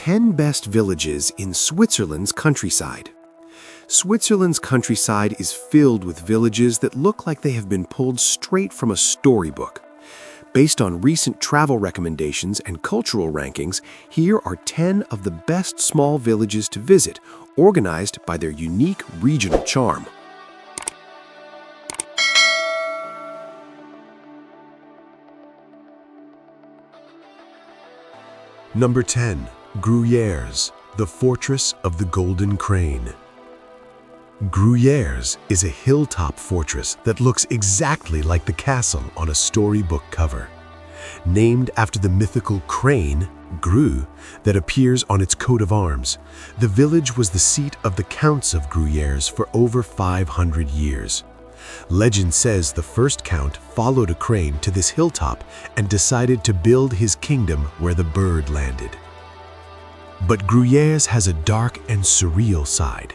10 best villages in Switzerland's countryside. Switzerland's countryside is filled with villages that look like they have been pulled straight from a storybook. Based on recent travel recommendations and cultural rankings, here are 10 of the best small villages to visit, organized by their unique regional charm. Number 10. Gruyères, the Fortress of the Golden Crane. Gruyères is a hilltop fortress that looks exactly like the castle on a storybook cover. Named after the mythical crane, Gru, that appears on its coat of arms, the village was the seat of the Counts of Gruyères for over 500 years. Legend says the first count followed a crane to this hilltop and decided to build his kingdom where the bird landed. But Gruyères has a dark and surreal side.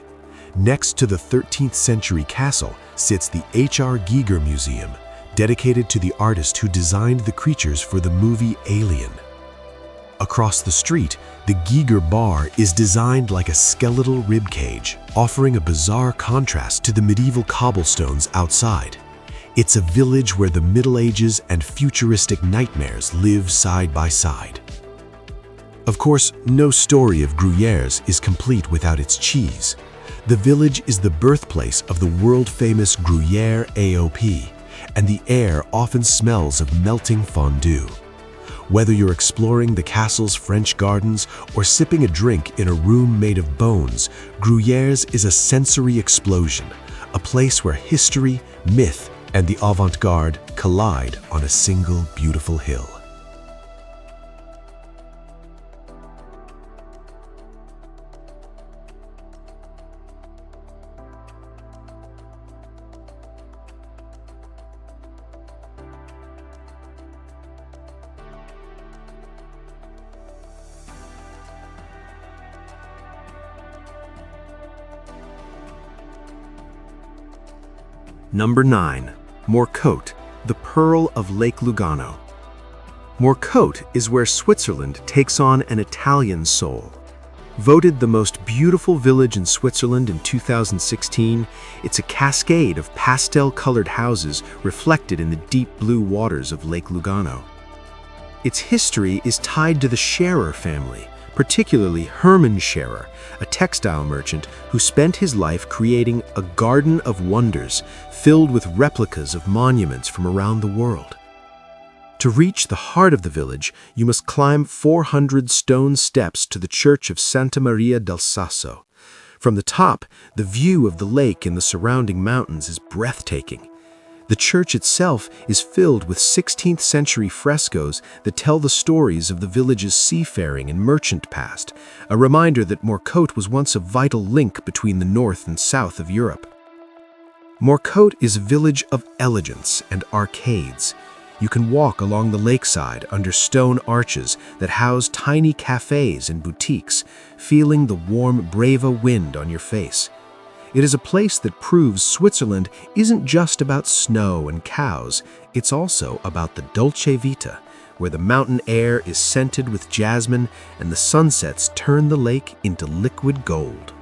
Next to the 13th century castle sits the H.R. Giger Museum, dedicated to the artist who designed the creatures for the movie Alien. Across the street, the Giger Bar is designed like a skeletal ribcage, offering a bizarre contrast to the medieval cobblestones outside. It's a village where the Middle Ages and futuristic nightmares live side by side. Of course, no story of Gruyères is complete without its cheese. The village is the birthplace of the world-famous Gruyère AOP, and the air often smells of melting fondue. Whether you're exploring the castle's French gardens or sipping a drink in a room made of bones, Gruyères is a sensory explosion, a place where history, myth, and the avant-garde collide on a single beautiful hill. Number 9. Morcote, the Pearl of Lake Lugano. Morcote is where Switzerland takes on an Italian soul. Voted the most beautiful village in Switzerland in 2016, it's a cascade of pastel-colored houses reflected in the deep blue waters of Lake Lugano. Its history is tied to the Scherer family, particularly Hermann Scherer, a textile merchant who spent his life creating a garden of wonders filled with replicas of monuments from around the world. To reach the heart of the village, you must climb 400 stone steps to the church of Santa Maria del Sasso. From the top, the view of the lake and the surrounding mountains is breathtaking. The church itself is filled with 16th century frescoes that tell the stories of the village's seafaring and merchant past, a reminder that Morcote was once a vital link between the north and south of Europe. Morcote is a village of elegance and arcades. You can walk along the lakeside under stone arches that house tiny cafes and boutiques, feeling the warm Breva wind on your face. It is a place that proves Switzerland isn't just about snow and cows, it's also about the dolce vita, where the mountain air is scented with jasmine and the sunsets turn the lake into liquid gold.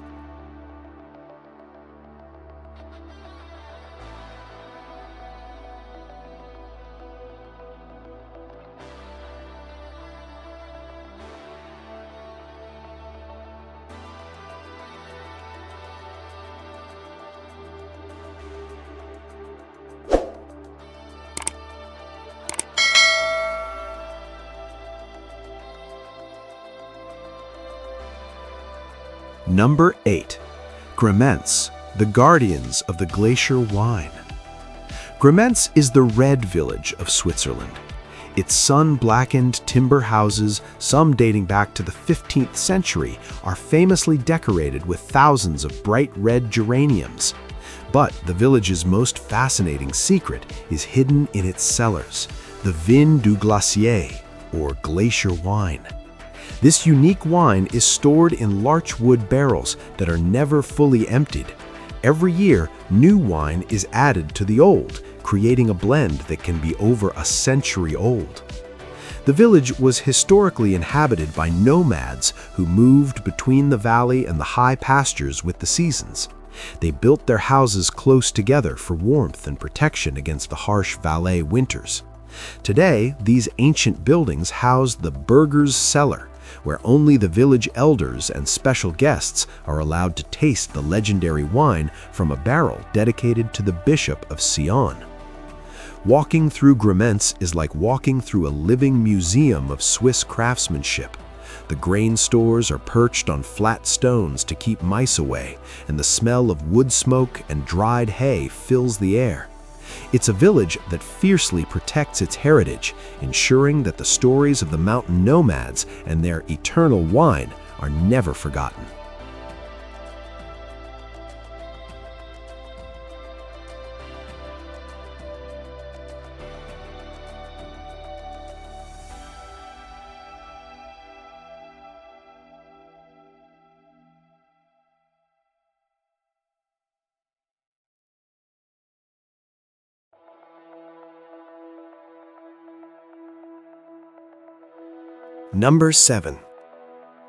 Number 8. Grienz, the guardians of the glacier wine. Grienz is the red village of Switzerland. Its sun-blackened timber houses, some dating back to the 15th century, are famously decorated with thousands of bright red geraniums. But the village's most fascinating secret is hidden in its cellars, the Vin du Glacier, or glacier wine. This unique wine is stored in larch wood barrels that are never fully emptied. Every year, new wine is added to the old, creating a blend that can be over a century old. The village was historically inhabited by nomads who moved between the valley and the high pastures with the seasons. They built their houses close together for warmth and protection against the harsh Valais winters. Today, these ancient buildings house the burgher's cellar, where only the village elders and special guests are allowed to taste the legendary wine from a barrel dedicated to the Bishop of Sion. Walking through Brienz is like walking through a living museum of Swiss craftsmanship. The grain stores are perched on flat stones to keep mice away, and the smell of wood smoke and dried hay fills the air. It's a village that fiercely protects its heritage, ensuring that the stories of the mountain nomads and their eternal wine are never forgotten. Number 7.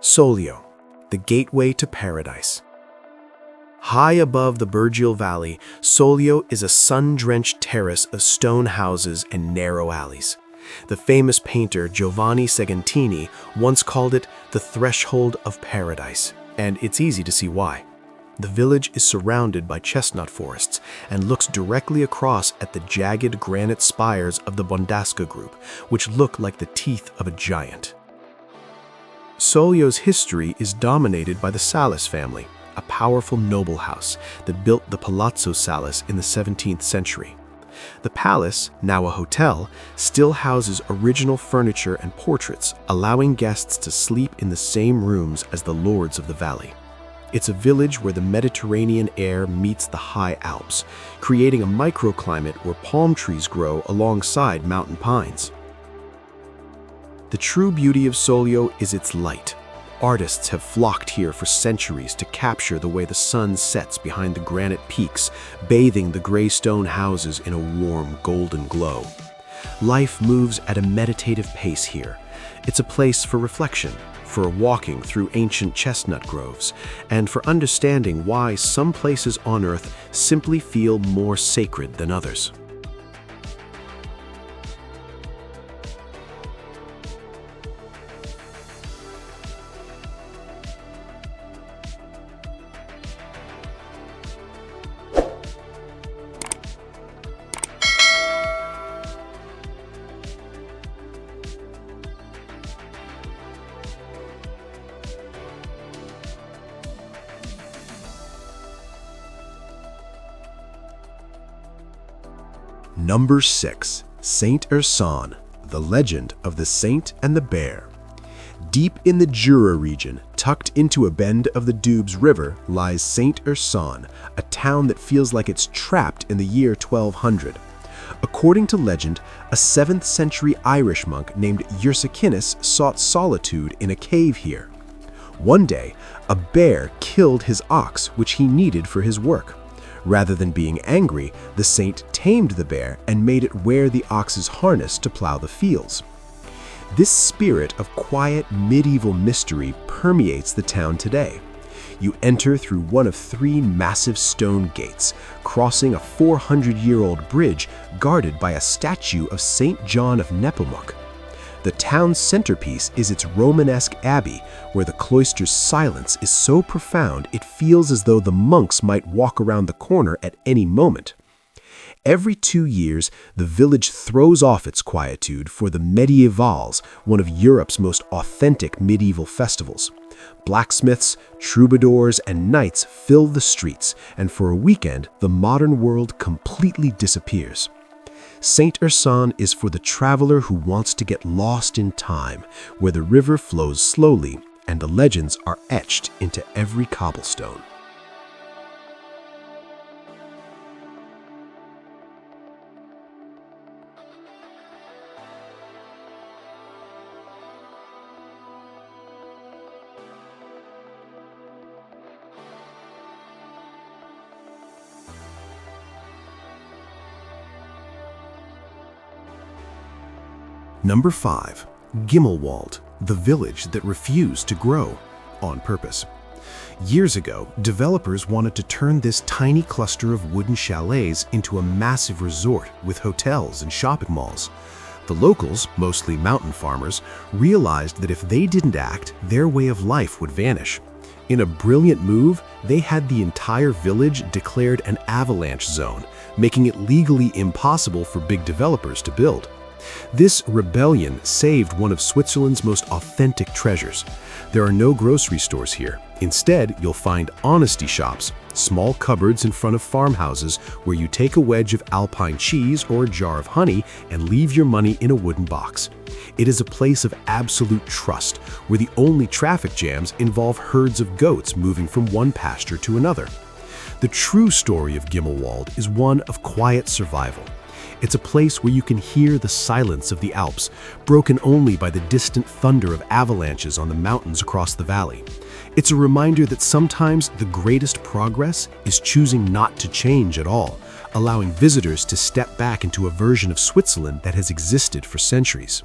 Soglio, the gateway to paradise. High above the Bergil Valley, Soglio is a sun-drenched terrace of stone houses and narrow alleys. The famous painter Giovanni Segantini once called it the threshold of paradise, and it's easy to see why. The village is surrounded by chestnut forests and looks directly across at the jagged granite spires of the Bondasca group, which look like the teeth of a giant. Soglio's history is dominated by the Salis family, a powerful noble house that built the Palazzo Salis in the 17th century. The palace, now a hotel, still houses original furniture and portraits, allowing guests to sleep in the same rooms as the lords of the valley. It's a village where the Mediterranean air meets the high Alps, creating a microclimate where palm trees grow alongside mountain pines. The true beauty of Soglio is its light. Artists have flocked here for centuries to capture the way the sun sets behind the granite peaks, bathing the gray stone houses in a warm, golden glow. Life moves at a meditative pace here. It's a place for reflection, for walking through ancient chestnut groves, and for understanding why some places on Earth simply feel more sacred than others. Number 6. Saint Ursanne, the legend of the saint and the bear. Deep in the Jura region, tucked into a bend of the Doubs River, lies Saint Ursanne, a town that feels like it's trapped in the year 1200. According to legend, a 7th century Irish monk named Ursacinus sought solitude in a cave here. One day, a bear killed his ox, which he needed for his work. Rather than being angry, the saint tamed the bear and made it wear the ox's harness to plow the fields. This spirit of quiet medieval mystery permeates the town today. You enter through one of 3 massive stone gates, crossing a 400-year-old bridge guarded by a statue of Saint John of Nepomuk. The town's centerpiece is its Romanesque abbey, where the cloister's silence is so profound it feels as though the monks might walk around the corner at any moment. Every 2 years, the village throws off its quietude for the Medievals, one of Europe's most authentic medieval festivals. Blacksmiths, troubadours, and knights fill the streets, and for a weekend, the modern world completely disappears. Saint Ursanne is for the traveler who wants to get lost in time, where the river flows slowly and the legends are etched into every cobblestone. Number 5. Grindelwald, the village that refused to grow on purpose. Years ago, developers wanted to turn this tiny cluster of wooden chalets into a massive resort with hotels and shopping malls. The locals, mostly mountain farmers, realized that if they didn't act, their way of life would vanish. In a brilliant move, they had the entire village declared an avalanche zone, making it legally impossible for big developers to build. This rebellion saved one of Switzerland's most authentic treasures. There are no grocery stores here. Instead, you'll find honesty shops, small cupboards in front of farmhouses where you take a wedge of alpine cheese or a jar of honey and leave your money in a wooden box. It is a place of absolute trust, where the only traffic jams involve herds of goats moving from one pasture to another. The true story of Grindelwald is one of quiet survival. It's a place where you can hear the silence of the Alps, broken only by the distant thunder of avalanches on the mountains across the valley. It's a reminder that sometimes the greatest progress is choosing not to change at all, allowing visitors to step back into a version of Switzerland that has existed for centuries.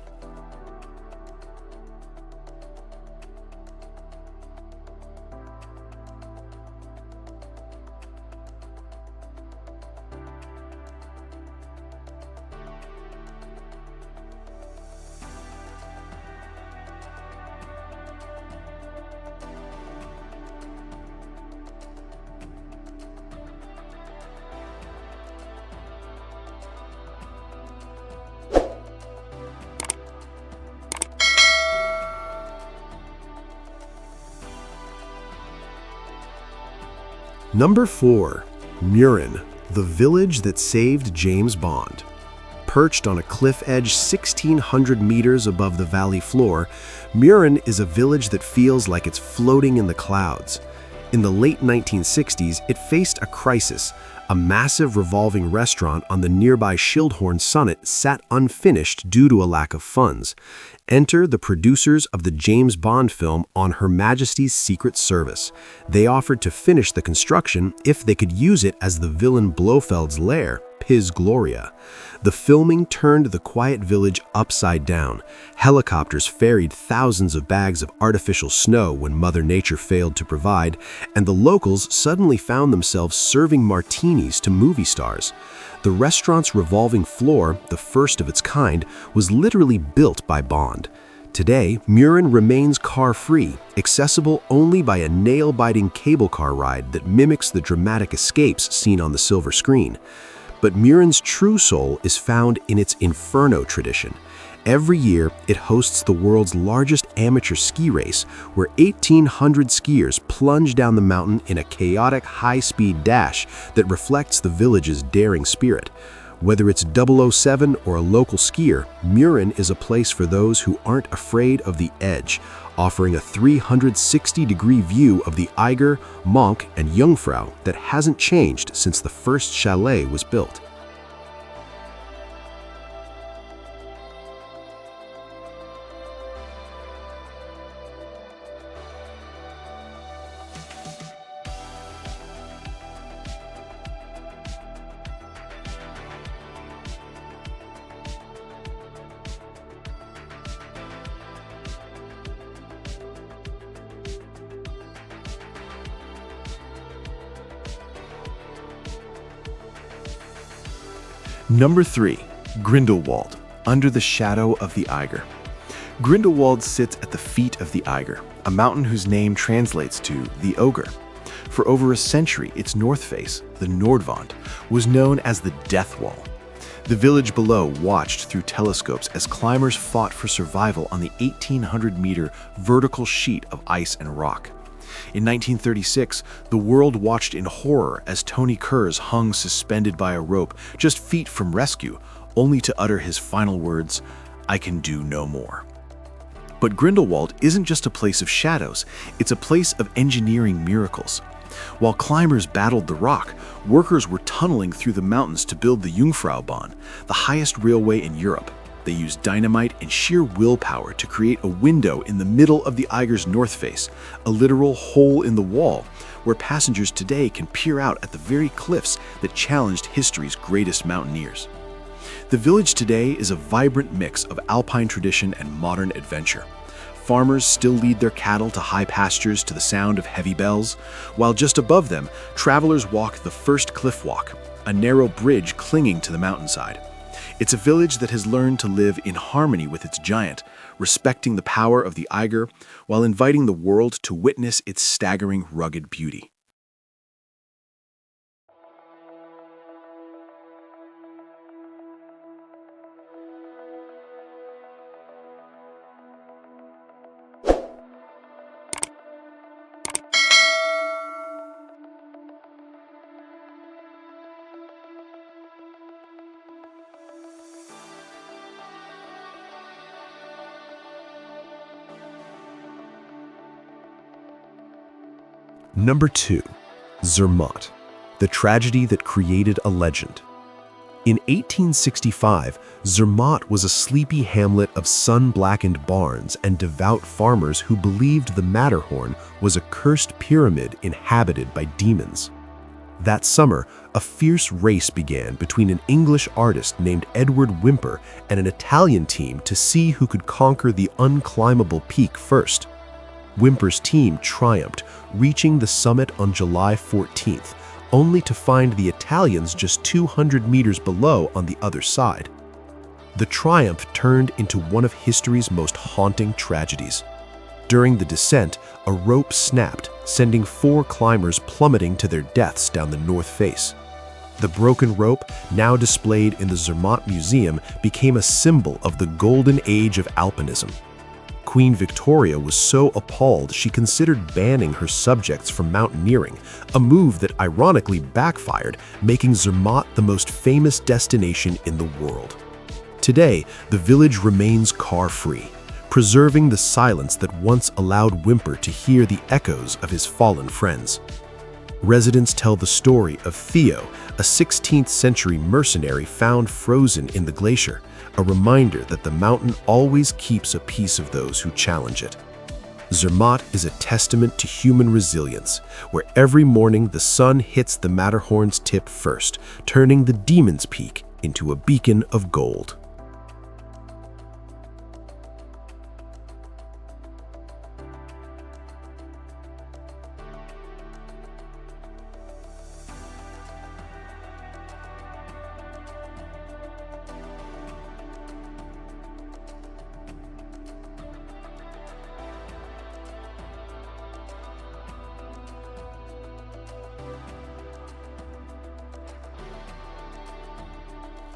Number 4. Mürren, the village that saved James Bond. Perched on a cliff edge 1,600 meters above the valley floor, Mürren is a village that feels like it's floating in the clouds. In the late 1960s, it faced a crisis. A massive revolving restaurant on the nearby Schildhorn summit sat unfinished due to a lack of funds. Enter the producers of the James Bond film On Her Majesty's Secret Service. They offered to finish the construction if they could use it as the villain Blofeld's lair, Piz Gloria. The filming turned the quiet village upside down. Helicopters ferried thousands of bags of artificial snow when Mother Nature failed to provide, and the locals suddenly found themselves serving martinis to movie stars. The restaurant's revolving floor, the first of its kind, was literally built by Bond. Today, Mürren remains car-free, accessible only by a nail-biting cable car ride that mimics the dramatic escapes seen on the silver screen. But Mürren's true soul is found in its Inferno tradition. Every year, it hosts the world's largest amateur ski race, where 1,800 skiers plunge down the mountain in a chaotic high-speed dash that reflects the village's daring spirit. Whether it's 007 or a local skier, Mürren is a place for those who aren't afraid of the edge, offering a 360-degree view of the Eiger, Monk, and Jungfrau that hasn't changed since the first chalet was built. Number 3. Grindelwald, under the shadow of the Eiger. Grindelwald sits at the feet of the Eiger, a mountain whose name translates to the ogre. For over a century, its north face, the Nordwand, was known as the Death Wall. The village below watched through telescopes as climbers fought for survival on the 1,800-meter vertical sheet of ice and rock. In 1936, the world watched in horror as Tony Kurz hung suspended by a rope just feet from rescue, only to utter his final words, "I can do no more." But Grindelwald isn't just a place of shadows, it's a place of engineering miracles. While climbers battled the rock, workers were tunneling through the mountains to build the Jungfraubahn, the highest railway in Europe. They used dynamite and sheer willpower to create a window in the middle of the Eiger's north face, a literal hole in the wall, where passengers today can peer out at the very cliffs that challenged history's greatest mountaineers. The village today is a vibrant mix of alpine tradition and modern adventure. Farmers still lead their cattle to high pastures to the sound of heavy bells, while just above them, travelers walk the first cliff walk, a narrow bridge clinging to the mountainside. It's a village that has learned to live in harmony with its giant, respecting the power of the Eiger, while inviting the world to witness its staggering rugged beauty. Number 2. Zermatt, the tragedy that created a legend. In 1865, Zermatt was a sleepy hamlet of sun-blackened barns and devout farmers who believed the Matterhorn was a cursed pyramid inhabited by demons. That summer, a fierce race began between an English artist named Edward Whymper and an Italian team to see who could conquer the unclimbable peak first. Whymper's team triumphed, reaching the summit on July 14th, only to find the Italians just 200 meters below on the other side. The triumph turned into one of history's most haunting tragedies. During the descent, a rope snapped, sending 4 climbers plummeting to their deaths down the north face. The broken rope, now displayed in the Zermatt Museum, became a symbol of the golden age of alpinism. Queen Victoria was so appalled she considered banning her subjects from mountaineering, a move that ironically backfired, making Zermatt the most famous destination in the world. Today, the village remains car-free, preserving the silence that once allowed Whymper to hear the echoes of his fallen friends. Residents tell the story of Theo, a 16th-century mercenary found frozen in the glacier, a reminder that the mountain always keeps a piece of those who challenge it. Zermatt is a testament to human resilience, where every morning the sun hits the Matterhorn's tip first, turning the Demon's Peak into a beacon of gold.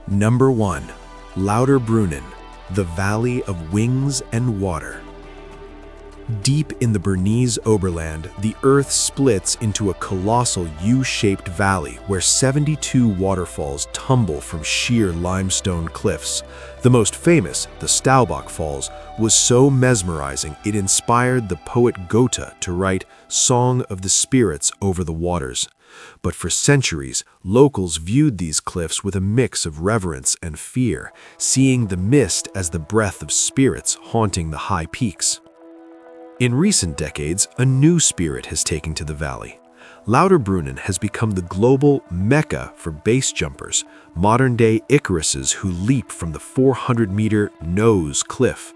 Number 1. Lauterbrunnen, the Valley of Wings and Water. Deep in the Bernese Oberland, the earth splits into a colossal U-shaped valley where 72 waterfalls tumble from sheer limestone cliffs. The most famous, the Staubach Falls, was so mesmerizing it inspired the poet Goethe to write Song of the Spirits over the waters. But for centuries, locals viewed these cliffs with a mix of reverence and fear, seeing the mist as the breath of spirits haunting the high peaks. In recent decades, a new spirit has taken to the valley. Lauterbrunnen has become the global mecca for base jumpers, modern-day Icaruses who leap from the 400-meter nose cliff.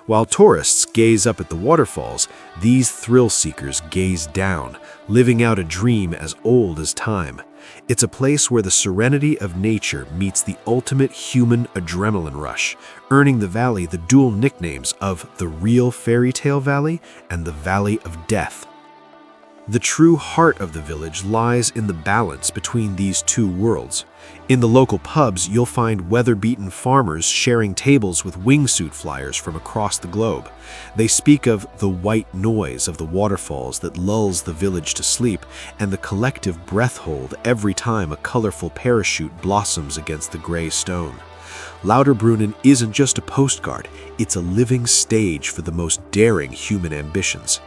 While tourists gaze up at the waterfalls, these thrill-seekers gaze down, living out a dream as old as time. It's a place where the serenity of nature meets the ultimate human adrenaline rush, earning the valley the dual nicknames of the Real Fairy Tale Valley and the Valley of Death. The true heart of the village lies in the balance between these two worlds. In the local pubs, you'll find weather-beaten farmers sharing tables with wingsuit flyers from across the globe. They speak of the white noise of the waterfalls that lulls the village to sleep and the collective breath hold every time a colorful parachute blossoms against the gray stone. Lauterbrunnen isn't just a postcard, it's a living stage for the most daring human ambitions.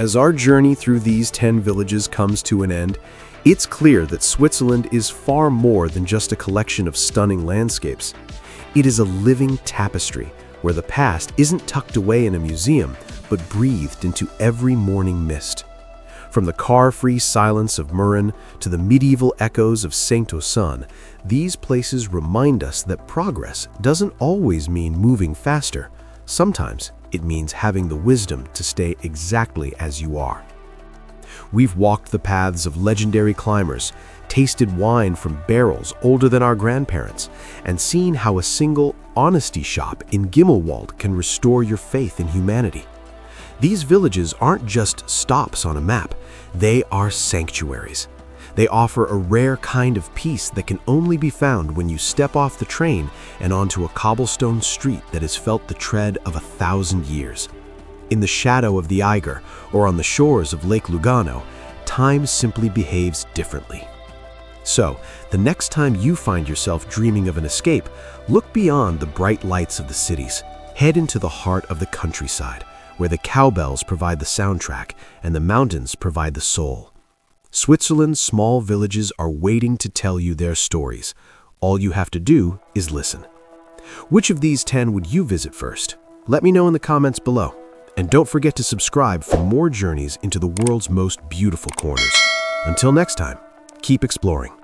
As our journey through these 10 villages comes to an end, it's clear that Switzerland is far more than just a collection of stunning landscapes. It is a living tapestry where the past isn't tucked away in a museum, but breathed into every morning mist. From the car-free silence of Mürren to the medieval echoes of Saint-Ouen, these places remind us that progress doesn't always mean moving faster. Sometimes it means having the wisdom to stay exactly as you are. We've walked the paths of legendary climbers, tasted wine from barrels older than our grandparents, and seen how a single honesty shop in Grindelwald can restore your faith in humanity. These villages aren't just stops on a map, they are sanctuaries. They offer a rare kind of peace that can only be found when you step off the train and onto a cobblestone street that has felt the tread of 1,000 years. In the shadow of the Eiger or on the shores of Lake Lugano, time simply behaves differently. So, the next time you find yourself dreaming of an escape, look beyond the bright lights of the cities. Head into the heart of the countryside, where the cowbells provide the soundtrack and the mountains provide the soul. Switzerland's small villages are waiting to tell you their stories. All you have to do is listen. Which of these 10 would you visit first? Let me know in the comments below. And don't forget to subscribe for more journeys into the world's most beautiful corners. Until next time, keep exploring.